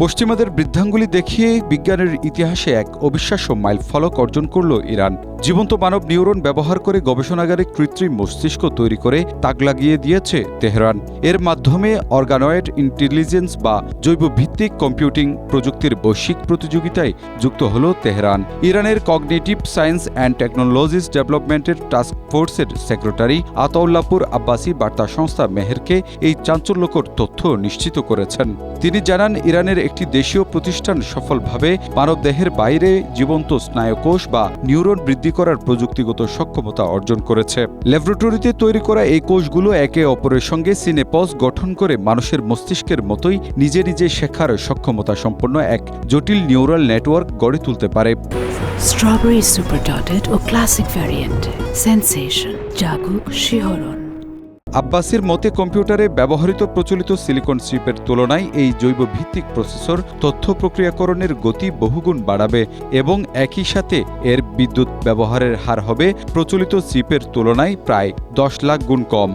পশ্চিমাদের বৃদ্ধাঙ্গুলি দেখিয়ে বিজ্ঞানের ইতিহাসে এক অবিশ্বাস্য মাইল ফলক অর্জন করল ইরান। জীবন্ত মানব নিউরন ব্যবহার করে গবেষণাগারে কৃত্রিম মস্তিষ্ক তৈরি করে তাক লাগিয়ে দিয়েছে তেহরান। এর মাধ্যমে অর্গানয়েড ইন্টেলিজেন্স বা জৈব ভিত্তিক কম্পিউটিং প্রযুক্তির বৈশ্বিক প্রতিযোগিতায় যুক্ত হল তেহরান। ইরানের কগনিটিভ সায়েন্স অ্যান্ড টেকনোলজিস ডেভেলপমেন্টের টাস্ক ফোর্সের সেক্রেটারি আতাউল্লাপুর আব্বাসি বার্তা সংস্থা মেহেরকে এই চাঞ্চল্যকর তথ্য নিশ্চিত করেছেন। তিনি জানান, ইরানের একটি দেশীয় প্রতিষ্ঠান সফলভাবে মানবদেহের বাইরে জীবন্ত স্নায়ুকোষ বা নিউরন বৃদ্ধি করার প্রযুক্তিগত সক্ষমতা অর্জন করেছে। ল্যাবরেটরিতে তৈরি করা এই কোষগুলো একে অপরের সঙ্গে সিনেপস গঠন করে মানুষের মস্তিষ্কের মতোই নিজে নিজে শেখার সক্ষমতা সম্পন্ন এক জটিল নিউরাল নেটওয়ার্ক গড়ে তুলতে পারে। স্ট্রবেরি সুপার ডটেড ও ক্লাসিক ভ্যারিয়েন্ট সেন্সেশন জাগুক শিহরণ। আব্বাসির মতে, কম্পিউটারে ব্যবহৃত প্রচলিত সিলিকন চিপের তুলনায় এই জৈব ভিত্তিক প্রসেসর তথ্য প্রক্রিয়াকরণের গতি বহুগুণ বাড়াবে এবং একই সাথে এর বিদ্যুৎ ব্যবহারের হার হবে প্রচলিত চিপের তুলনায় প্রায় 10 লাখ গুণ কম।